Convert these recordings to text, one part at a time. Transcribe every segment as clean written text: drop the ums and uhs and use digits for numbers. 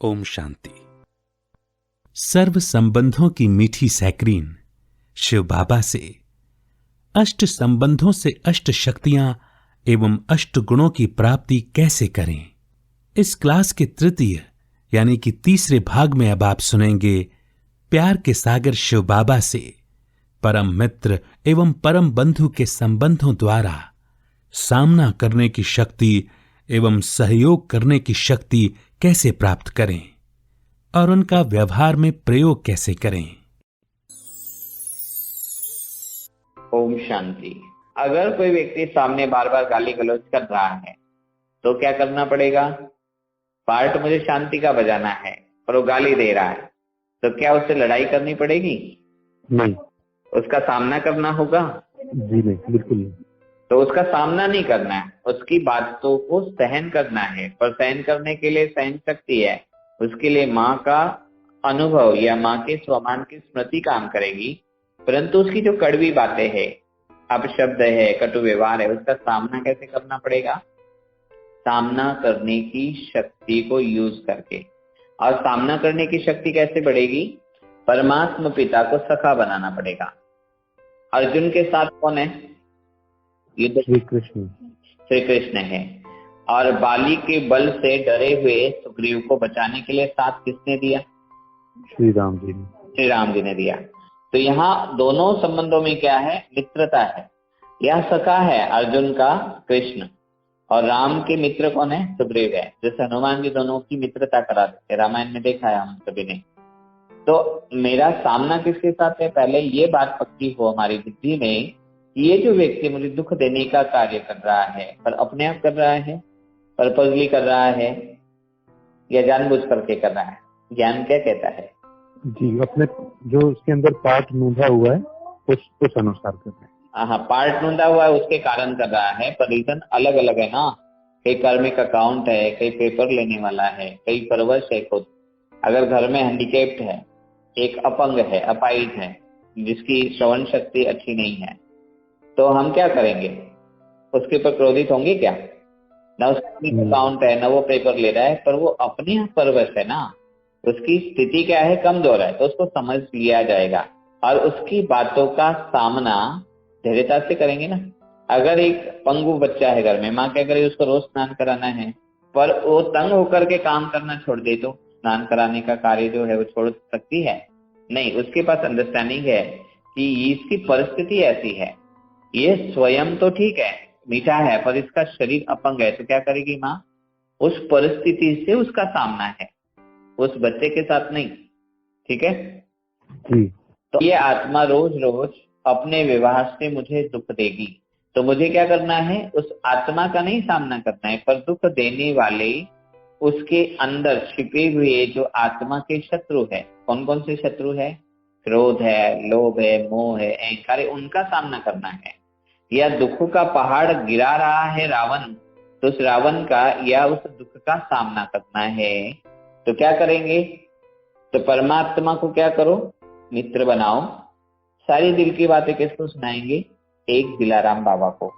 ओम शांति। सर्व संबंधों की मीठी सैक्रीन शिव बाबा से अष्ट संबंधों से अष्ट शक्तियां एवं अष्ट गुणों की प्राप्ति कैसे करें, इस क्लास के तृतीय यानी कि तीसरे भाग में अब आप सुनेंगे प्यार के सागर शिव बाबा से परम मित्र एवं परम बंधु के संबंधों द्वारा सामना करने की शक्ति एवं सहयोग करने की शक्ति कैसे प्राप्त करें और उनका व्यवहार में प्रयोग कैसे करें। ओम शांति। अगर कोई व्यक्ति सामने बार बार गाली गलौज कर रहा है तो क्या करना पड़ेगा? पार्ट मुझे शांति का बजाना है और वो गाली दे रहा है, तो क्या उससे लड़ाई करनी पड़ेगी? नहीं। उसका सामना करना होगा? जी नहीं, बिल्कुल नहीं। तो उसका सामना नहीं करना है, उसकी बातों को सहन करना है। पर सहन करने के लिए सहन शक्ति है, उसके लिए माँ का अनुभव या माँ के स्वमान की स्मृति काम करेगी। परंतु उसकी जो कड़वी बातें है, अपशब्द है, कटु व्यवहार है, उसका सामना कैसे करना पड़ेगा? सामना करने की शक्ति को यूज करके। और सामना करने की शक्ति कैसे बढ़ेगी? परमात्मा पिता को सखा बनाना पड़ेगा। अर्जुन के साथ कौन है? युद्ध श्री कृष्ण। श्री कृष्ण है। और बाली के बल से डरे हुए सुग्रीव को बचाने के लिए साथ किसने दिया? श्री राम जी ने। श्री राम जी ने दिया। तो यहाँ दोनों संबंधों में क्या है? मित्रता है। यह सखा है अर्जुन का कृष्ण, और राम के मित्र कौन है? सुग्रीव है। जैसे हनुमान जी दोनों की मित्रता करा देते, रामायण में देखा है हम सभी ने। तो मेरा सामना किसके साथ है? पहले ये बात पक्की हो हमारी बुद्धि में, ये जो व्यक्ति मुझे दुख देने का कार्य कर रहा है, पर अपने आप कर रहा है, पर्पजली कर रहा है या जानबूझ करके कर रहा है? ज्ञान क्या कहता है? जी, अपने जो उसके अंदर पार्ट नूंधा हुआ है उस अनुसार कर रहे हैं। हाँ, पार्ट नूंधा हुआ है उसके कारण कर रहा है, पर रीजन अलग अलग है ना। कई कार्मिक अकाउंट है, कई पेपर लेने वाला है, कई परवश है खुद। अगर घर में हैंडीकेप्ड है, एक अपंग है, अपाहिज है, जिसकी श्रवण शक्ति अच्छी नहीं है, तो हम क्या करेंगे? उसके ऊपर क्रोधित होंगे क्या? ना उसका अकाउंट है, ना वो पेपर ले रहा है, पर वो अपने आप परवश है ना। उसकी स्थिति क्या है? कमजोर है, तो उसको समझ लिया जाएगा और उसकी बातों का सामना धैर्यता से करेंगे ना। अगर एक पंगु बच्चा है घर में, माँ क्या करे? उसको रोज स्नान कराना है, पर वो तंग होकर के काम करना छोड़ दे तो स्नान कराने का कार्य जो है वो छोड़ सकती है? नहीं। उसके पास अंडरस्टैंडिंग है कि इसकी परिस्थिति ऐसी है, ये स्वयं तो ठीक है, मीठा है, पर इसका शरीर अपंग है, तो क्या करेगी माँ? उस परिस्थिति से उसका सामना है, उस बच्चे के साथ नहीं। ठीक है जी। तो ये आत्मा रोज रोज अपने व्यवहार से मुझे दुख देगी, तो मुझे क्या करना है? उस आत्मा का नहीं सामना करना है, पर दुख देने वाले उसके अंदर छिपे हुए जो आत्मा के शत्रु है। कौन कौन से शत्रु है? क्रोध है, लोभ है, मोह है, अहंकार है, उनका सामना करना है। या दुखों का पहाड़ गिरा रहा है रावण, तो उस रावण का या उस दुख का सामना करना है। तो क्या करेंगे? तो परमात्मा को क्या करो? मित्र बनाओ। सारी दिल की बातें किसको सुनाएंगे? एक दिलाराम बाबा को।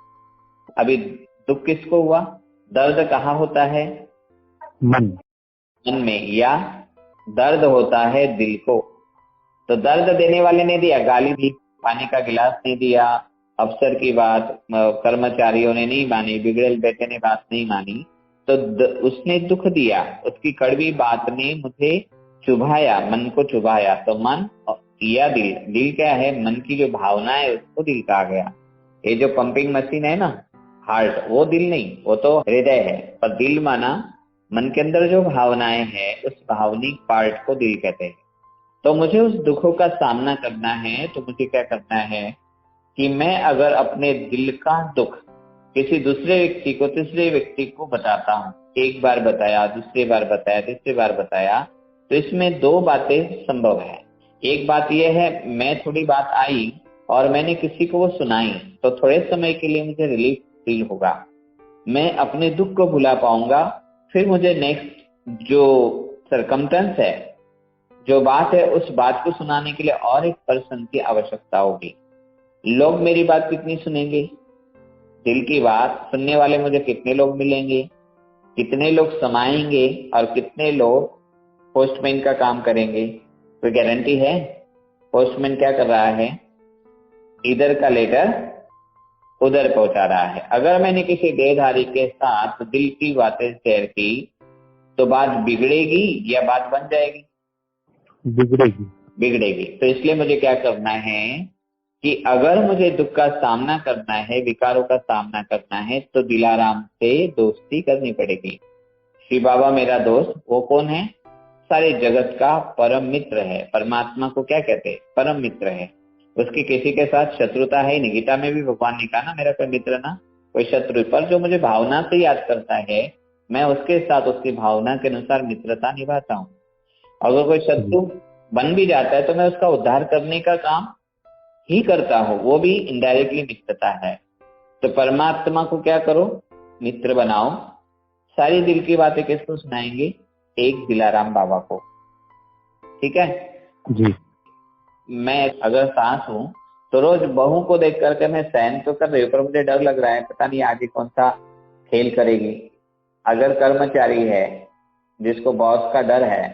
अभी दुख किसको हुआ? दर्द कहाँ होता है? मन में, या दर्द होता है दिल को। तो दर्द देने वाले ने दिया, गाली दी, पानी का गिलास नहीं दिया, अफसर की बात कर्मचारियों ने नहीं मानी, बिगड़ेल बेटे ने बात नहीं मानी, तो उसने दुख दिया। उसकी कड़वी बात ने मुझे चुभाया, मन को चुभाया। तो मन या दिल, दिल क्या है? मन की जो भावना है उसको दिल कहा गया। ये जो पंपिंग मशीन है ना, हार्ट, वो दिल नहीं, वो तो हृदय है। पर दिल माना मन के अंदर जो भावनाएं हैं, उस भावनिक पार्ट को दिल कहते हैं। तो मुझे उस दुखों का सामना करना है, तो मुझे क्या करना है कि मैं अगर अपने दिल का दुख किसी दूसरे व्यक्ति को, तीसरे व्यक्ति को बताता हूँ, एक बार बताया, दूसरी बार बताया, तीसरी बार बताया, तो इसमें दो बातें संभव है। एक बात यह है, मैं थोड़ी बात आई और मैंने किसी को वो सुनाई, तो थोड़े समय के लिए मुझे रिलीफ फील होगा, मैं अपने दुख को भुला पाऊंगा। फिर मुझे नेक्स्ट जो सरकमटेंस है, जो बात है, उस बात को सुनाने के लिए और एक पर्सन की आवश्यकता होगी। लोग मेरी बात कितनी सुनेंगे? दिल की बात सुनने वाले मुझे कितने लोग मिलेंगे? कितने लोग समाएंगे और कितने लोग पोस्टमैन का काम करेंगे, कोई गारंटी है? पोस्टमैन क्या कर रहा है? इधर का लेटर उधर पहुंचा रहा है। अगर मैंने किसी देहधारी के साथ दिल की बातें शेयर की तो बात बिगड़ेगी या बात बन जाएगी? बिगड़ेगी। बिगड़ेगी। तो इसलिए मुझे क्या करना है कि अगर मुझे दुख का सामना करना है, विकारों का सामना करना है, तो दिलाराम से दोस्ती करनी पड़ेगी। श्री बाबा मेरा दोस्त, वो कौन है? सारे जगत का परम मित्र है। परमात्मा को क्या कहते हैं? परम मित्र है। उसकी किसी के साथ शत्रुता है नहीं। गीता में भी भगवान ने कहा ना, मेरा कोई मित्र ना कोई शत्रु, पर जो मुझे भावना से याद करता है मैं उसके साथ उसकी भावना के अनुसार मित्रता निभाता हूँ। अगर कोई शत्रु बन भी जाता है तो मैं उसका उद्धार करने का काम ही करता हूँ, वो भी इनडायरेक्टली मित्रता है। तो परमात्मा को क्या करो? मित्र बनाओ। सारी दिल की बातें किसको सुनाएंगे? एक दिलाराम बाबा को। ठीक है जी। मैं अगर सास हूँ तो रोज बहू को देख करके मैं सहन तो कर रही हूँ, पर मुझे डर लग रहा है, पता नहीं आगे कौन सा खेल करेगी। अगर कर्मचारी है जिसको बॉस का डर है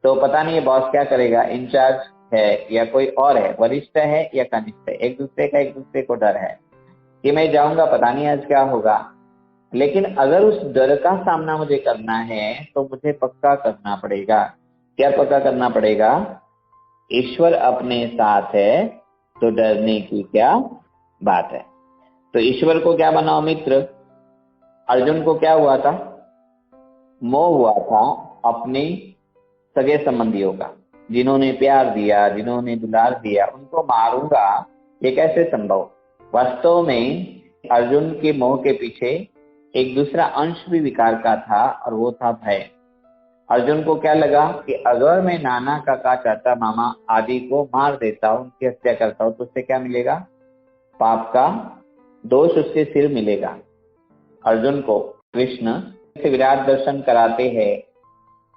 तो पता नहीं बॉस क्या करेगा, इंचार्ज है या कोई और है, वरिष्ठ है या कनिष्ठ है, एक दूसरे को डर है कि मैं जाऊंगा पता नहीं आज क्या होगा। लेकिन अगर उस डर का सामना मुझे करना है तो मुझे पक्का करना पड़ेगा। क्या पक्का करना पड़ेगा? ईश्वर अपने साथ है तो डरने की क्या बात है। तो ईश्वर को क्या बनाओ? मित्र। अर्जुन को क्या हुआ था? मोह हुआ था अपने सगे संबंधियों का, जिन्होंने प्यार दिया, जिन्होंने दुलार दिया, उनको मारूंगा, ये कैसे संभव? वास्तव में अर्जुन के मोह के पीछे एक दूसरा अंश भी विकार का था और वो था भय। अर्जुन को क्या लगा कि अगर मैं नाना, काका, चाचा, मामा आदि को मार देता हूं, उनकी हत्या करता हूं, तो उससे क्या मिलेगा? पाप का दोष उसके सिर मिलेगा। अर्जुन को कृष्ण से विराट दर्शन कराते हैं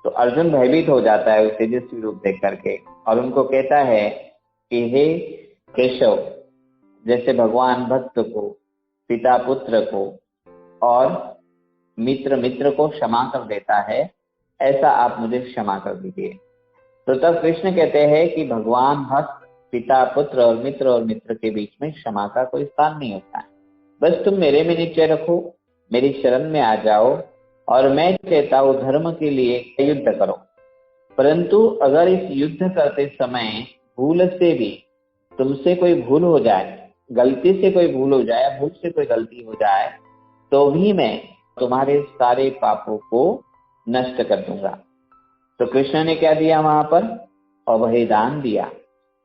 तो अर्जुन भयभीत हो जाता है उस तेजस्वी रूप देख करके और उनको कहता है कि हे केशव, जैसे भगवान भक्त को, पिता पुत्र को और मित्र मित्र को क्षमा कर देता है, ऐसा आप मुझे क्षमा कर दीजिए। तो तब कृष्ण कहते हैं कि भगवान भक्त, पिता पुत्र और मित्र के बीच में क्षमा का कोई स्थान नहीं होता है। बस तुम मेरे में निश्चय रखो, मेरी शरण में आ जाओ और मैं कहता हूँ धर्म के लिए युद्ध करो। परंतु अगर इस युद्ध करते समय भूल से भी तुमसे कोई भूल हो जाए, गलती से कोई भूल हो जाए, भूल से कोई गलती हो जाए, तो भी मैं तुम्हारे सारे पापों को नष्ट कर दूंगा। तो कृष्ण ने क्या दिया वहां पर? अभयदान दिया।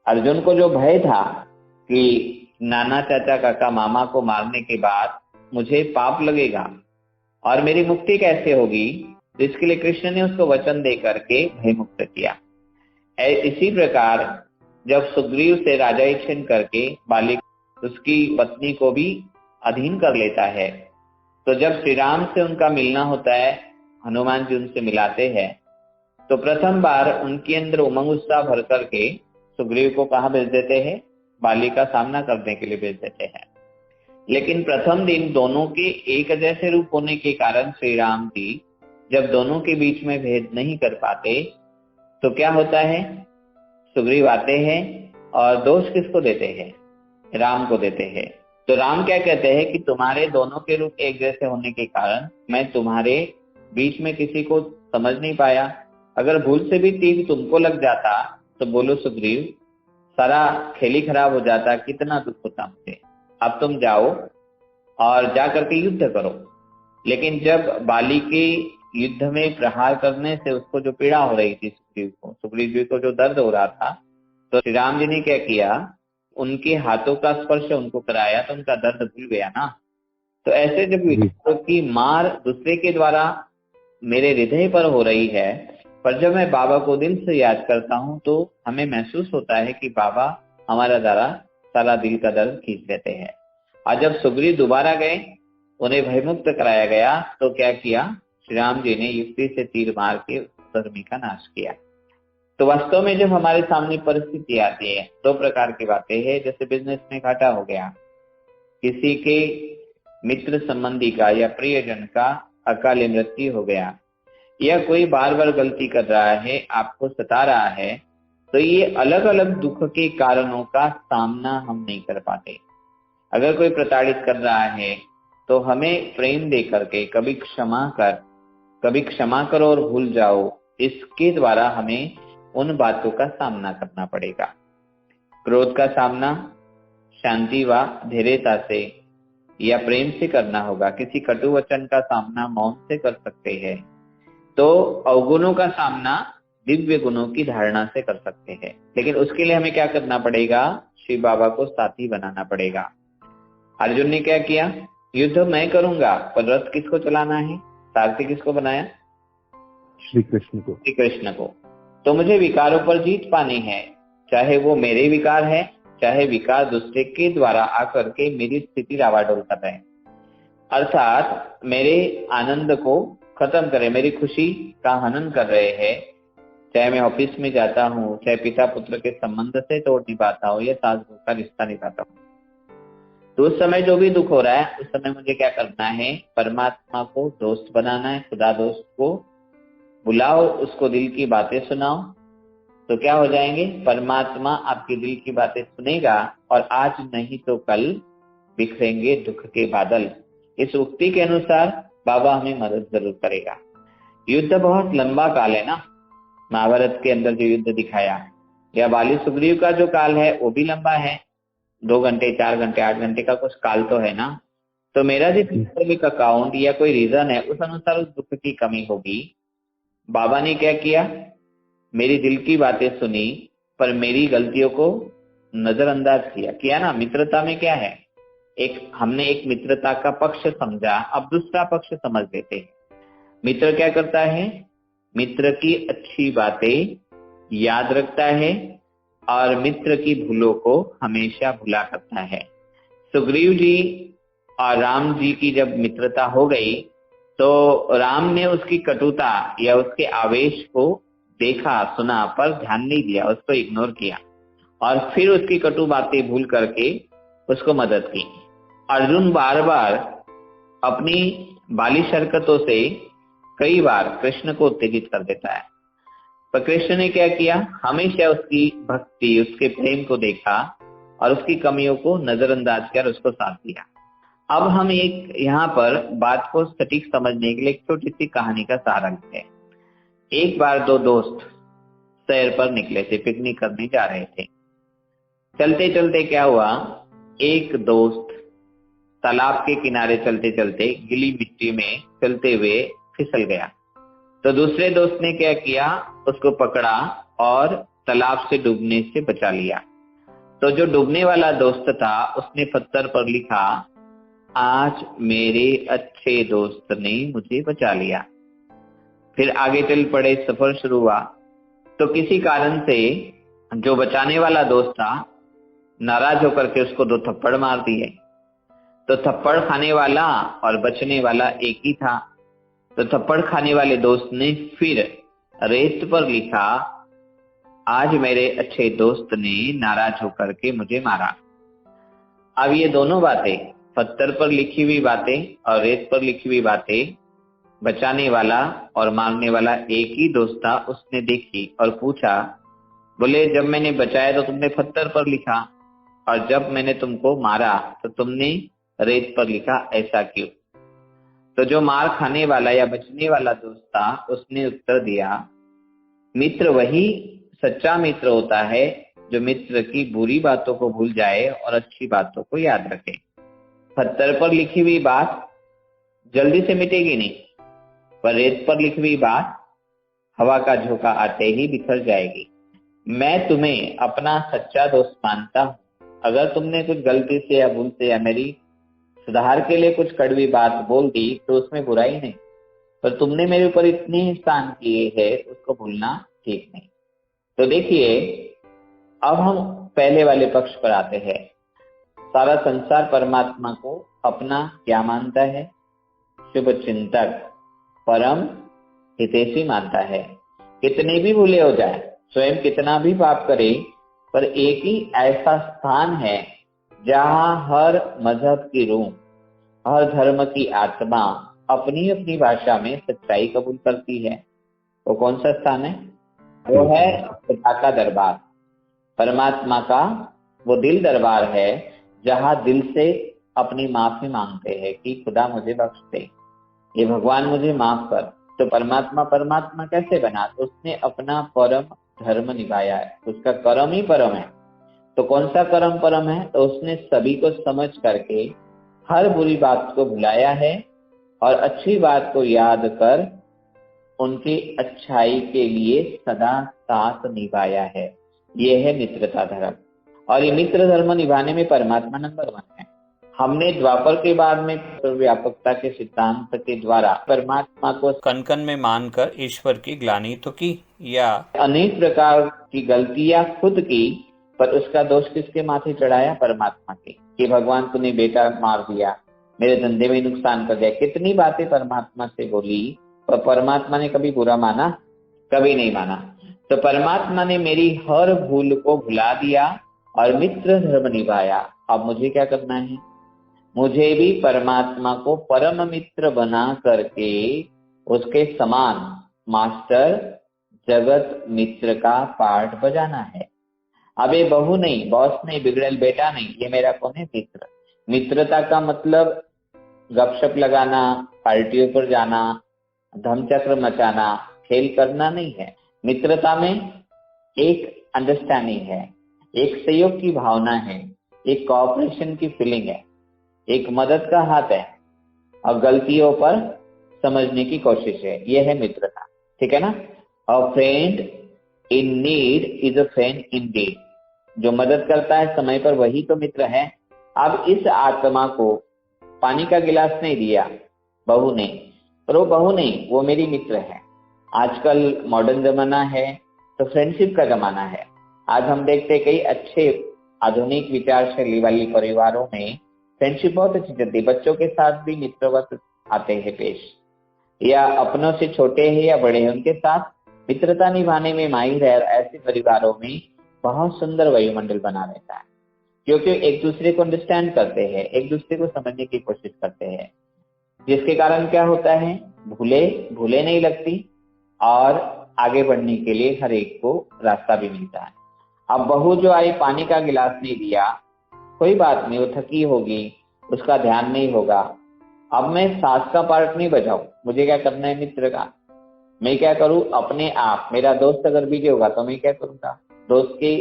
अर्जुन को जो भय था कि नाना, चाचा, काका, मामा को मारने के बाद मुझे पाप लगेगा और मेरी मुक्ति कैसे होगी, इसके लिए कृष्ण ने उसको वचन दे करके भय मुक्त किया। इसी प्रकार जब सुग्रीव से राजाभिषेक करके बाली उसकी पत्नी को भी अधीन कर लेता है, तो जब श्री राम से उनका मिलना होता है, हनुमान जी उनसे मिलाते हैं, तो प्रथम बार उनके अंदर उमंग उत्साह भर करके सुग्रीव को कहाँ भेज देते हैं? बाली का सामना करने के लिए भेज देते हैं। लेकिन प्रथम दिन दोनों के एक जैसे रूप होने के कारण श्री राम जी जब दोनों के बीच में भेद नहीं कर पाते तो क्या होता है? सुग्रीव आते हैं और दोष किसको देते हैं? राम को देते हैं। तो राम क्या कहते हैं कि तुम्हारे दोनों के रूप एक जैसे होने के कारण मैं तुम्हारे बीच में किसी को समझ नहीं पाया। अगर भूल से भी तीर तुमको लग जाता तो बोलो सुग्रीव, सारा खेल ही खराब हो जाता, कितना दुख होता मुझे। अब तुम जाओ और जा करके युद्ध करो। लेकिन जब बाली के युद्ध में प्रहार करने से उसको जो पीड़ा हो रही थी, सुग्रीव जी को जो दर्द हो रहा था, तो श्री राम जी ने क्या किया? उनके हाथों का स्पर्श उनको कराया तो उनका दर्द भूल गया ना। तो ऐसे जब विचारों की मार दूसरे के द्वारा मेरे हृदय पर हो रही है, पर जब मैं बाबा को दिल से याद करता हूँ तो हमें महसूस होता है कि बाबा हमारा सारा दिल का दर्द खींच लेते हैं। और जब सुग्रीव दोबारा गए, उन्हें भयमुक्त कराया गया, तो क्या किया? श्री राम जी ने युक्ति से तीर मार के धर्मी का नाश किया। तो वास्तव में जब हमारे सामने परिस्थिति आती है, दो प्रकार की बातें हैं। जैसे बिजनेस में घाटा हो गया, किसी के मित्र संबंधी का या प्रियजन का अकाल मृत्यु हो गया, या कोई बार बार गलती कर रहा है, आपको सता रहा है, तो ये अलग अलग दुख के कारणों का सामना हम नहीं कर पाते। अगर कोई प्रताड़ित कर रहा है तो हमें प्रेम दे करके कभी क्षमा करो और भूल जाओ, इसके द्वारा हमें उन बातों का सामना करना पड़ेगा। क्रोध का सामना शांति व धैर्यता से या प्रेम से करना होगा। किसी कटु वचन का सामना मौन से कर सकते हैं। तो अवगुणों का सामना दिव्य गुणों की धारणा से कर सकते हैं। लेकिन उसके लिए हमें क्या करना पड़ेगा? शिव बाबा को साथी बनाना पड़ेगा। अर्जुन ने क्या किया? युद्ध मैं करूंगा, पर रथ किसको चलाना है? सारथी किसको बनाया? श्री कृष्ण को। श्री कृष्ण को। तो मुझे विकारों पर जीत पानी है, चाहे वो मेरे विकार है, चाहे विकार दूसरे के द्वारा आकर के मेरी स्थिति रावाडोल कर रहे हैं, अर्थात मेरे आनंद को खत्म करे, मेरी खुशी का हनन कर रहे हैं। चाहे मैं ऑफिस में जाता हूँ, चाहे पिता पुत्र के संबंध से तोड़ निभाता हूँ या सास बहू का रिश्ता निभाता हूँ, तो उस समय जो भी दुख हो रहा है, उस समय मुझे क्या करना है? परमात्मा को दोस्त बनाना है। खुदा दोस्त को बुलाओ, उसको दिल की बातें सुनाओ, तो क्या हो जाएंगे? परमात्मा आपके दिल की बातें सुनेगा और आज नहीं तो कल बिखरेंगे दुख के बादल। इस उक्ति के अनुसार बाबा हमें मदद जरूर करेगा। युद्ध बहुत लंबा काल है ना, महाभारत के अंदर जो युद्ध दिखाया, या बाली सुग्रीव का जो काल है वो भी लंबा है। 2 घंटे, 4 घंटे, 8 घंटे का कुछ काल तो है ना। तो मेरा जिस अकाउंट या कोई रीजन है, उस अनुसार उस दुख की कमी होगी। बाबा ने क्या किया? मेरी दिल की बातें सुनी, पर मेरी गलतियों को नजरअंदाज किया ना। मित्रता में क्या है? हमने एक मित्रता का पक्ष समझा, अब दूसरा पक्ष समझ लेते हैं। मित्र क्या करता है? मित्र की अच्छी बातें याद रखता है और मित्र की भूलों को हमेशा भुला करता है। सुग्रीव जी और राम जी की जब मित्रता हो गई, तो राम ने उसकी कटुता या उसके आवेश को देखा, सुना, पर ध्यान नहीं दिया, उसको इग्नोर किया और फिर उसकी कटु बातें भूल करके उसको मदद की। अर्जुन बार बार अपनी बालिश हरकतों से कई बार कृष्ण को उत्तेजित कर देता है, पर कृष्ण ने क्या किया? हमेशा उसकी भक्ति, उसके प्रेम को देखा और उसकी कमियों को नजरअंदाज कर उसको साथ दिया। अब हम एक यहाँ पर बात को सटीक समझने के लिए एक छोटी सी कहानी का सहारा लेते हैं। एक बार 2 दोस्त सैर पर निकले थे, पिकनिक करने जा रहे थे। चलते चलते क्या हुआ? एक दोस्त तालाब के किनारे चलते चलते गीली मिट्टी में चलते हुए फिसल गया। तो दूसरे दोस्त ने क्या किया? उसको पकड़ा और तालाब से डूबने से बचा लिया। तो जो डूबने वाला दोस्त था, उसने पत्थर पर लिखा, आज मेरे अच्छे दोस्त ने मुझे बचा लिया। फिर आगे चल पड़े, सफर शुरू हुआ। तो किसी कारण से जो बचाने वाला दोस्त था, नाराज होकर के उसको 2 थप्पड़ मार दिए। तो थप्पड़ खाने वाला और बचने वाला एक ही था। तो थप्पड़ खाने वाले दोस्त ने फिर रेत पर लिखा, आज मेरे अच्छे दोस्त ने नाराज होकर के मुझे मारा। अब ये दोनों बातें, पत्थर पर लिखी हुई बातें और रेत पर लिखी हुई बातें, बचाने वाला और मारने वाला एक ही दोस्त था। उसने देखी और पूछा, बोले जब मैंने बचाया तो तुमने पत्थर पर लिखा और जब मैंने तुमको मारा तो तुमने रेत पर लिखा, ऐसा क्यों? तो जो मार खाने वाला या बचने वाला दोस्त था, उसने उत्तर दिया, मित्र वही सच्चा मित्र होता है जो मित्र की बुरी बातों को भूल जाए और अच्छी बातों को याद रखे। पत्थर पर लिखी हुई बात जल्दी से मिटेगी नहीं, पर रेत पर लिखी हुई बात हवा का झोंका आते ही बिखर जाएगी। मैं तुम्हें अपना सच्चा दोस्त मानता हूँ। अगर तुमने कुछ गलती से या भूल से या मेरी सुधार के लिए कुछ कड़वी बात बोल दी तो उसमें बुराई नहीं, पर तुमने मेरे ऊपर इतने एहसान किए हैं, उसको भूलना ठीक नहीं। तो देखिए, अब हम पहले वाले पक्ष पर आते हैं। सारा संसार परमात्मा को अपना क्या मानता है? शुभ चिंतक, परम हितैषी मानता है। कितने भी भूले हो जाए, स्वयं कितना भी पाप करे, पर एक ही ऐसा स्थान है जहां हर मजहब की रूह, हर धर्म की आत्मा अपनी अपनी भाषा में सच्चाई कबूल करती है। वो कौन सा स्थान है? वो है पिता का दरबार। परमात्मा का वो दिल दरबार है जहां दिल से अपनी माफी मांगते हैं कि खुदा मुझे बख्श दे, ये भगवान मुझे माफ कर। तो परमात्मा परमात्मा कैसे बना? तो उसने अपना परम धर्म निभाया है, उसका कर्म ही परम है। तो कौन सा कर्म परम है? तो उसने सभी को समझ करके हर बुरी बात को भुलाया है और अच्छी बात को याद कर उनकी अच्छाई के लिए सदा साथ निभाया है। ये है मित्रता धर्म। और ये मित्र धर्म निभाने में परमात्मा नंबर 1 है। हमने द्वापर के बाद में व्यापकता के सिद्धांत के द्वारा परमात्मा को कण कण में मानकर ईश्वर की ग्लानि तो की, या अनेक प्रकार की गलतियां खुद की, पर उसका दोष किसके माथे चढ़ाया? परमात्मा के, कि भगवान तूने बेटा मार दिया, मेरे धंधे में नुकसान कर दिया। कितनी बातें परमात्मा से बोली, पर परमात्मा ने कभी बुरा माना? कभी नहीं माना। तो परमात्मा ने मेरी हर भूल को भुला दिया और मित्र धर्म निभाया। अब मुझे क्या करना है? मुझे भी परमात्मा को परम मित्र बना करके उसके समान मास्टर जगत मित्र का पाठ बजाना है। अब ये बहू नहीं, बॉस नहीं, बिगड़ल बेटा नहीं, ये मेरा कौन है? मित्र। मित्रता का मतलब गपशप लगाना, पार्टियों पर जाना, धमचक्र मचाना, खेल करना नहीं है। मित्रता में एक अंडरस्टैंडिंग है, एक सहयोग की भावना है, एक कोऑपरेशन की फीलिंग है, एक मदद का हाथ है और गलतियों पर समझने की कोशिश है। यह है मित्रता। ठीक है ना? A friend in need is a friend in deed. जो मदद करता है समय पर, वही तो मित्र है। अब इस आत्मा को पानी का गिलास नहीं दिया बहू ने, पर वो बहू नहीं, वो मेरी मित्र है। आजकल मॉडर्न जमाना है तो फ्रेंडशिप का जमाना है। आज हम देखते हैं कई अच्छे आधुनिक विचार शैली वाले परिवारों में फ्रेंडशिप बहुत अच्छी चलती है। बच्चों के साथ भी मित्रवत आते हैं पेश, या अपनों से छोटे हैं या बड़े हैं, उनके साथ मित्रता निभाने में माहिर है। ऐसे परिवारों में बहुत सुंदर वायुमंडल बना रहता है, क्योंकि एक दूसरे को अंडरस्टैंड करते हैं, एक दूसरे को समझने की कोशिश करते हैं, जिसके कारण क्या होता है? भूले नहीं लगती और आगे बढ़ने के लिए हर एक को रास्ता भी मिलता है। अब बहू जो आई, पानी का गिलास नहीं दिया, कोई बात नहीं, वो थकी होगी, उसका ध्यान नहीं होगा। अब मैं सास का पार्ट नहीं बजाऊं, मुझे क्या करना है? मित्र का। मैं क्या करूं? अपने आप। मेरा दोस्त अगर बिजी होगा तो मैं क्या करूंगा? दोस्त के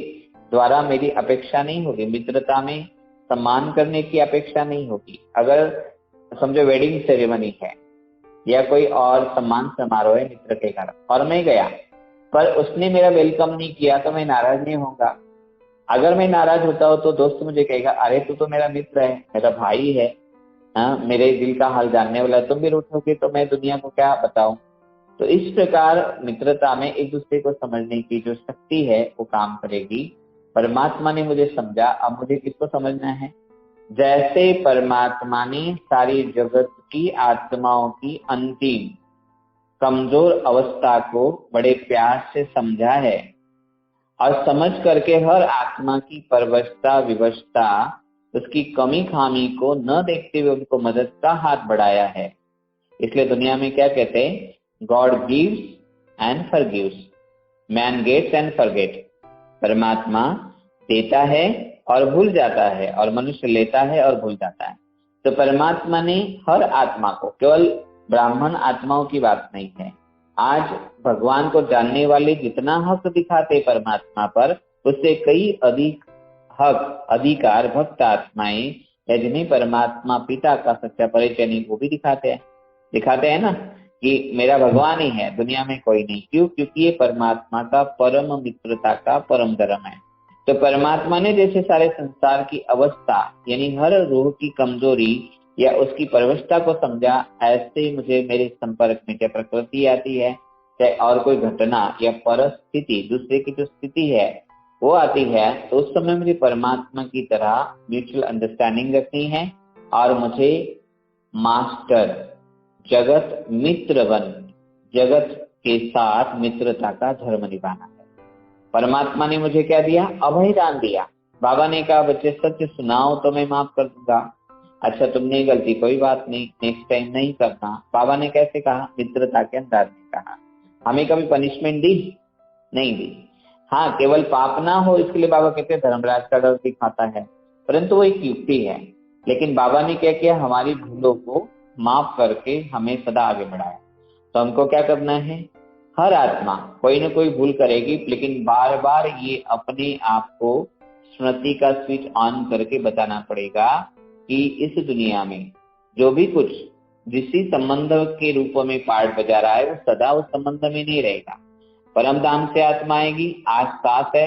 द्वारा मेरी अपेक्षा नहीं होगी। मित्रता में सम्मान करने की अपेक्षा नहीं होगी। अगर समझो वेडिंग सेरेमनी है या कोई और सम्मान समारोह है मित्र के घर, और मैं गया, पर उसने मेरा वेलकम नहीं किया, तो मैं नाराज नहीं होगा। अगर मैं नाराज होता हूं तो दोस्त मुझे कहेगा, अरे तू तो मेरा मित्र है, मेरा भाई है, मेरे दिल का हाल जानने वाला है, तुम भी रूठोगे तो मैं दुनिया को क्या बताऊं? तो इस प्रकार मित्रता में एक दूसरे को समझने की जो शक्ति है वो काम करेगी। परमात्मा ने मुझे समझा, अब मुझे किसको समझना है? जैसे परमात्मा ने सारी जगत की आत्माओं की अंतिम कमजोर अवस्था को बड़े प्यार से समझा है और समझ करके हर आत्मा की परवशता विवशता, उसकी कमी खामी को न देखते हुए उनको मदद का हाथ बढ़ाया है। इसलिए दुनिया में क्या कहते हैं? God gives and forgives, man gets and forget. परमात्मा देता है और भूल जाता है, और मनुष्य लेता है और भूल जाता है। तो परमात्मा ने हर आत्मा को, केवल ब्राह्मण आत्माओं की बात नहीं है, आज भगवान को जानने वाले जितना हक दिखाते परमात्मा पर, उससे कई अधिक हक अधिकार भक्त आत्माएं या जिन्हें परमात्मा पिता का सच्चा परिचय नहीं, वो भी दिखाते हैं ना, कि मेरा भगवान ही है, दुनिया में कोई नहीं। क्यों? क्योंकि ये परमात्मा का परम मित्रता का परम धर्म है। तो परमात्मा ने जैसे सारे संसार की अवस्था, यानी हर रूह की कमजोरी या उसकी परवस्था को समझा, ऐसे मुझे मेरे संपर्क में चाहे प्रकृति आती है, चाहे और कोई घटना या परिस्थिति, दूसरे की जो स्थिति है वो आती है, तो उस समय मुझे परमात्मा की तरह म्यूचुअल अंडरस्टैंडिंग रखनी है और मुझे मास्टर जगत मित्र बन जगत के साथ मित्रता का धर्म निभाना है। परमात्मा ने मुझे क्या दिया? अभय दान दिया। बाबा ने कहा, बच्चे सच सुनाओ तो मैं माफ कर दूंगा। अच्छा तुमने गलती, कोई बात नहीं, नेक्स्ट टाइम नहीं करना। बाबा ने कैसे कहा? मित्रता के अंदाज में कहा। हमें कभी पनिशमेंट दी? नहीं दी। हाँ, केवल पाप ना हो इसके लिए बाबा कहते हैं धर्मराज का डर दिखाता है, परंतु वो एक युक्ति है। लेकिन बाबा ने क्या किया, हमारी भूलों को माफ करके हमें सदा आगे बढ़ाया। तो हमको क्या करना है, हर आत्मा कोई ना कोई भूल करेगी, लेकिन बार बार ये अपने आप को स्मृति का स्विच ऑन करके बताना पड़ेगा कि इस दुनिया में जो भी कुछ जिस संबंध के रूप में पार्ट बजा रहा है वो सदा उस संबंध में नहीं रहेगा। परम धाम से आत्मा आएगी, आज सास है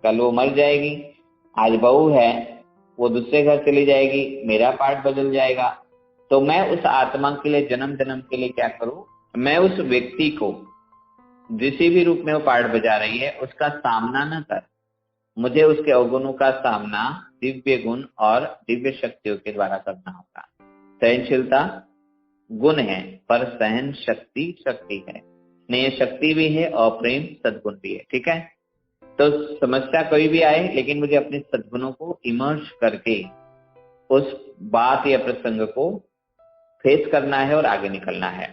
कल वो मर जाएगी, आज बहू है वो दूसरे घर चली जाएगी, मेरा पार्ट बदल जाएगा। तो मैं उस आत्मा के लिए जन्म जन्म के लिए क्या करूं, मैं उस व्यक्ति को जिस भी रूप में वो पार्ट बजा रही है उसका सामना न कर, मुझे उसके अवगुणों का सामना दिव्य गुण और दिव्य शक्तियों के द्वारा करना होगा। सहनशीलता गुण है पर सहन शक्ति शक्ति है, स्नेह शक्ति भी है और प्रेम सद्गुण भी है। ठीक है, तो समस्या कोई भी आए लेकिन मुझे अपने सद्गुणों को इमर्ज करके उस बात या प्रसंग को फेस करना है और आगे निकलना है।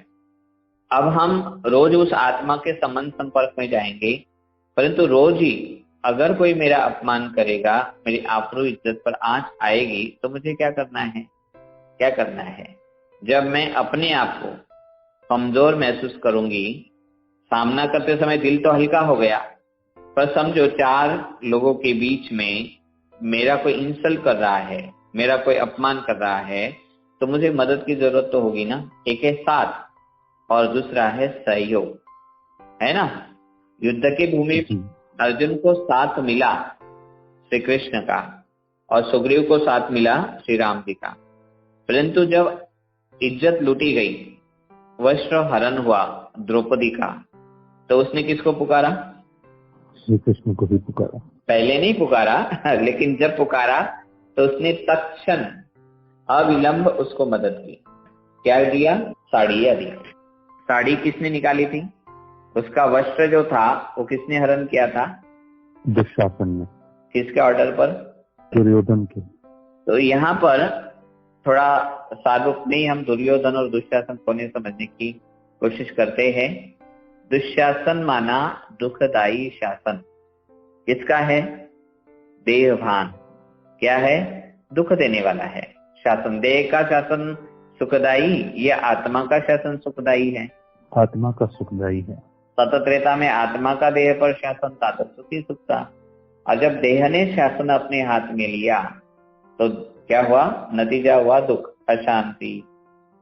अब हम रोज उस आत्मा के संबंध संपर्क में जाएंगे, परंतु रोज ही अगर कोई मेरा अपमान करेगा, मेरी आबरू इज्जत पर आंच आएगी, तो मुझे क्या करना है, क्या करना है? जब मैं अपने आप को कमजोर महसूस करूंगी, सामना करते समय दिल तो हल्का हो गया, पर समझो 4 लोगों के बीच में मेरा कोई इंसल्ट कर रहा है, मेरा कोई अपमान कर रहा है, तो मुझे मदद की जरूरत तो होगी ना। एक है साथ और दूसरा है सहयोग, है ना। युद्ध की भूमि अर्जुन को साथ मिला श्री कृष्ण का और सुग्रीव को साथ मिला श्री राम जी का, परंतु जब इज्जत लूटी गई, वस्त्र हरण हुआ द्रौपदी का, तो उसने किसको पुकारा? श्री कृष्ण को भी पुकारा। पहले नहीं पुकारा लेकिन जब पुकारा तो उसने तत्क्षण अविलंब उसको मदद की। क्या दिया? साड़ियां दी। साड़ी किसने निकाली थी? उसका वस्त्र जो था वो किसने हरण किया था? दुशासन ने। किसके ऑर्डर पर? दुर्योधन के। तो यहाँ पर थोड़ा साधुक में हम दुर्योधन और दुशासन को समझने की कोशिश करते हैं। दुशासन माना दुखदाई शासन, किसका है? देहभान। क्या है? दुख देने वाला है शासन। देह का शासन सुखदाई या आत्मा का शासन सुखदाई है? आत्मा का सुखदाई है। सतत्रेता में आत्मा का देह पर शासन था तो सुखी सुख था, और जब देह ने शासन अपने हाथ में लिया तो क्या हुआ? नतीजा हुआ दुख, अशांति,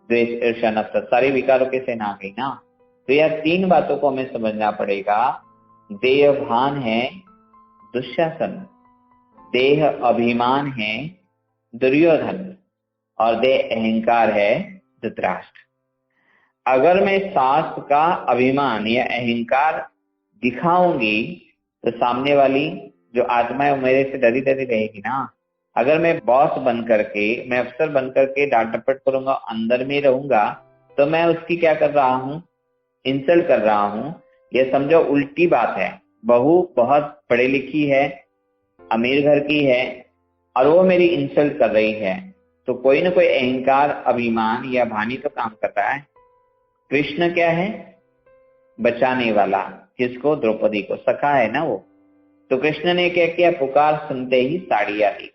द्वेष, ईर्ष्या, नफरत, सारी विकारों की सेना आ गई ना। तो यह 3 बातों को हमें समझना पड़ेगा। देह भान है दुशासन, देह अभिमान है दुर्योधन और देह अहंकार है धृतराष्ट्र। अगर मैं शास्त्र का अभिमान या अहंकार दिखाऊंगी तो सामने वाली जो आत्मा है वो मेरे से डरी डरी रहेगी ना। अगर मैं बॉस बन करके, मैं अफसर बन करके डांट डपट करूंगा, अंदर में रहूंगा, तो मैं उसकी क्या कर रहा हूँ? इंसल्ट कर रहा हूँ। ये समझो उल्टी बात है। बहू बहुत पढ़ी लिखी है, अमीर घर की है, और वो मेरी इंसल्ट कर रही है, तो कोई ना कोई अहंकार, अभिमान या भानी तो काम कर रहा है। कृष्ण क्या है? बचाने वाला। किसको? द्रौपदी को। सखा है ना वो। तो कृष्ण ने क्या किया? पुकार सुनते ही साड़ियां दी।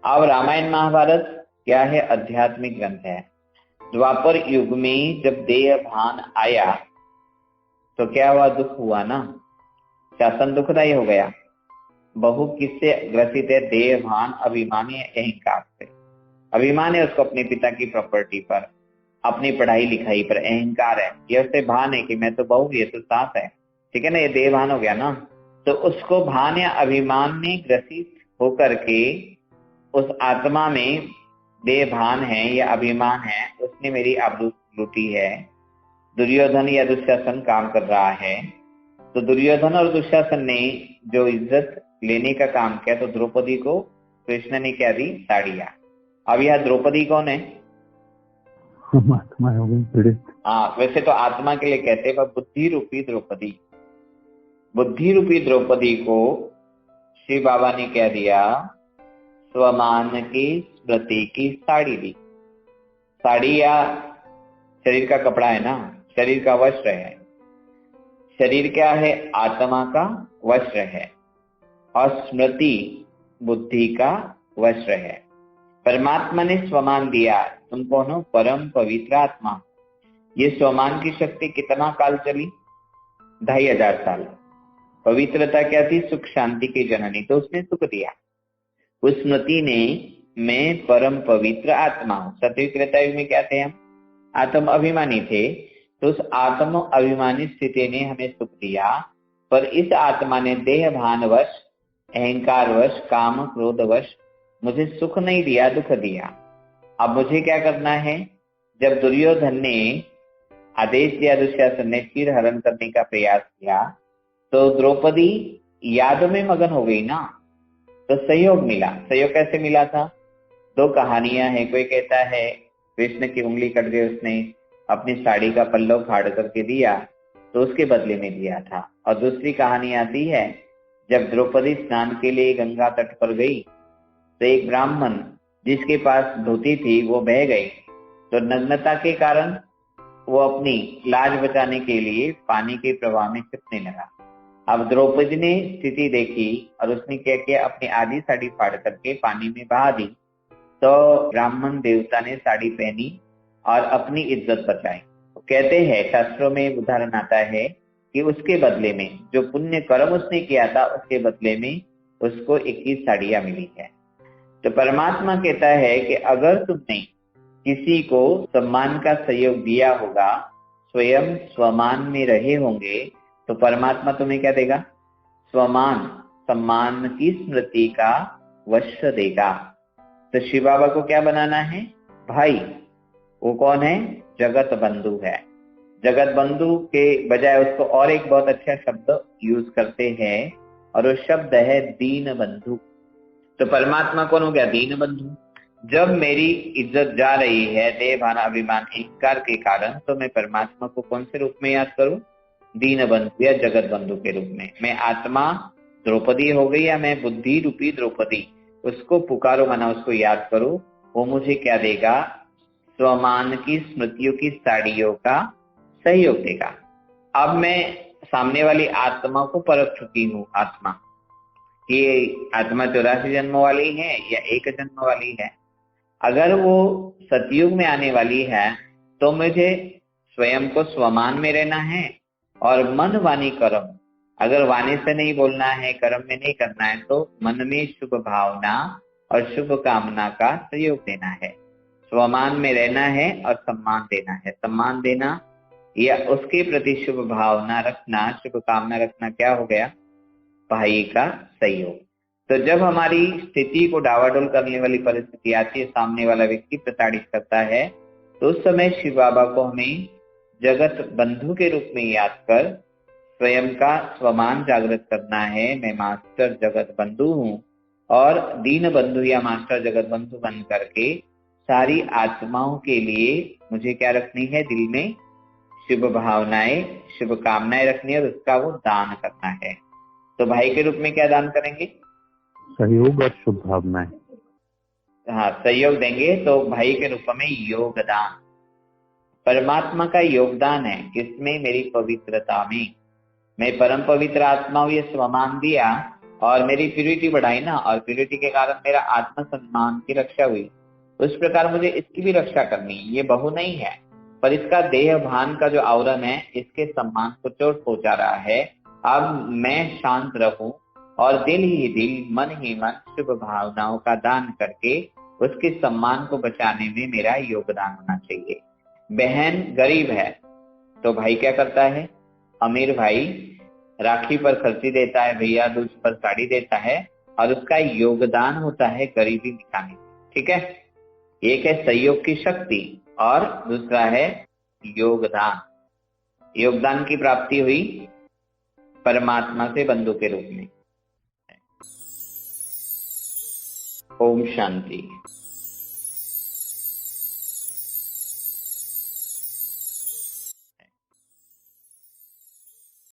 अब रामायण महाभारत क्या है? आध्यात्मिक ग्रंथ है। द्वापर युग में जब देह भान आया तो क्या हुआ? दुख हुआ ना। शासन दुखदायी हो गया। बहु किससे ग्रसित है? देह भान, अभिमान या अहंकार से। अभिमान है उसको अपने पिता की प्रॉपर्टी पर, अपनी पढ़ाई लिखाई पर। अहंकार है, ये उससे भान है कि मैं तो बहू, ये तो सास है। ठीक है ना, ये देह भान हो गया ना। तो उसको भान या अभिमान ने ग्रसित होकर के उस आत्मा में देह भान है या अभिमान है, उसने मेरी आबरू लूटी है। दुर्योधन या दुशासन काम कर रहा है। तो दुर्योधन और दुशासन ने जो इज्जत लेने का काम किया, तो द्रौपदी को कृष्ण ने क्या दी? साड़ियां। अब यह द्रौपदी कौन है? आत्मा हो गई पीड़ित। हाँ, वैसे तो आत्मा के लिए कहते हैं, पर बुद्धि रूपी द्रौपदी, बुद्धि रूपी द्रौपदी को श्री बाबा ने क्या दिया? स्वमान की स्मृति की साड़ी दी। साड़ी या शरीर का कपड़ा है ना, शरीर का वस्त्र है। शरीर क्या है? आत्मा का वस्त्र है और स्मृति बुद्धि का वस्त्र है। परमात्मा ने स्वमान दिया, तुम कौन हो? परम पवित्र आत्मा। ये स्वमान की शक्ति कितना काल चली? 2500 साल। पवित्रता क्या थी? सुख शांति की जननी, तो उसने सुख दिया। उस स्मृति ने मैं परम पवित्र आत्मा हूं। सतयुग त्रेता युग में क्या थे हम? आत्म अभिमानी थे। तो उस आत्म अभिमानी स्थिति ने हमें सुख दिया, पर इस आत्मा ने देह भानवश, अहंकारवश, काम क्रोधवश मुझे सुख नहीं दिया, दुख दिया। अब मुझे क्या करना है? जब दुर्योधन ने आदेश दिया, दुशासन ने चीर हरण करने का प्रयास किया, तो द्रौपदी याद में मगन हो गई ना, तो सहयोग मिला। सहयोग कैसे मिला था? 2 कहानियां हैं। कोई कहता है कृष्ण की उंगली कट गई, उसने अपनी साड़ी का पल्लव फाड़ करके दिया, तो उसके बदले में दिया था। और दूसरी कहानी आती है, जब द्रौपदी स्नान के लिए गंगा तट पर गई, तो एक ब्राह्मण जिसके पास धोती थी वो बह गई, तो नग्नता के कारण वो अपनी लाज बचाने के लिए पानी के प्रवाह में छिपने लगा। अब द्रौपदी ने स्थिति देखी और उसने क्या किया? अपनी आधी साड़ी फाड़ करके पानी में बहा दी। तो ब्राह्मण देवता ने साड़ी पहनी और अपनी इज्जत बचाई। कहते हैं, शास्त्रों में उदाहरण आता है कि उसके बदले में जो पुण्य कर्म उसने किया था, उसके बदले में उसको 21 साड़ियां मिली है। तो परमात्मा कहता है कि अगर तुमने किसी को सम्मान का सहयोग दिया होगा, स्वयं स्वमान में रहे होंगे, तो परमात्मा तुम्हें क्या देगा? स्वमान, सम्मान की स्मृति का वश देगा। तो शिव बाबा को क्या बनाना है? भाई। वो कौन है? जगत बंधु है। जगत बंधु के बजाय उसको और एक बहुत अच्छा शब्द यूज करते हैं, और वो शब्द है दीन बंधु। तो परमात्मा कौन हो गया? दीन बंधु। जब मेरी इज्जत जा रही है देह भान अभिमान अहंकार के कारण, तो मैं परमात्मा को कौन से रूप में याद करूं? दीन बंधु या जगत बंधु के रूप में। मैं आत्मा द्रौपदी हो गई या मैं बुद्धि रूपी द्रौपदी, उसको पुकारो, मना उसको याद करो। वो मुझे क्या देगा? स्वमान की स्मृतियों की साड़ियों का सहयोग देगा। अब मैं सामने वाली आत्मा को परख चुकी हूँ। आत्मा कि आत्मा 84 जन्मों वाली है या 1 जन्म वाली है। अगर वो सतयुग में आने वाली है, तो मुझे स्वयं को स्वमान में रहना है, और मन वाणी कर्म, अगर वाणी से नहीं बोलना है, कर्म में नहीं करना है, तो मन में शुभ भावना और शुभ कामना का सहयोग देना है। स्वमान में रहना है और सम्मान देना है। सम्मान देना या उसके प्रति शुभ भावना रखना, शुभ कामना रखना, क्या हो गया? भाई का सहयोग। तो जब हमारी स्थिति को डावाडोल करने वाली परिस्थिति आती है, सामने वाला व्यक्ति प्रताड़ित करता है, तो उस समय शिव बाबा को हमें जगत बंधु के रूप में याद कर स्वयं का स्वमान जागृत करना है। मैं मास्टर जगत बंधु हूँ, और दीन बंधु या मास्टर जगत बंधु बन करके सारी आत्माओं के लिए मुझे क्या रखनी है? दिल में शुभ भावनाएं, शुभ कामनाएं रखनी है, और उसका वो दान करना है। तो भाई के रूप में क्या दान करेंगे? सहयोग और शुभ भावनाएं। हाँ, सहयोग देंगे, तो भाई के रूप में योगदान। परमात्मा का योगदान है किसमें? मेरी पवित्रता में। मैं परम पवित्र आत्मा हूँ, ये स्वमान दिया और मेरी प्यूरिटी बढ़ाई ना, और प्यूरिटी के कारण मेरा आत्म सम्मान की रक्षा हुई। उस प्रकार मुझे इसकी भी रक्षा करनी। ये बहू नहीं है, पर इसका देह भान का जो आवरण है, इसके सम्मान को चोट पहुंचा रहा है। अब मैं शांत रहूं और दिल ही दिल, मन ही मन शुभ भावनाओं का दान करके उसके सम्मान को बचाने में मेरा योगदान होना चाहिए। बहन गरीब है, तो भाई क्या करता है? अमीर भाई राखी पर खर्ची देता है, भैया दूज पर साड़ी देता है, और उसका योगदान होता है गरीबी मिटाने। ठीक है, एक है सहयोग की शक्ति और दूसरा है योगदान। योगदान की प्राप्ति हुई परमात्मा से बंधु के रूप में। ओम शांति।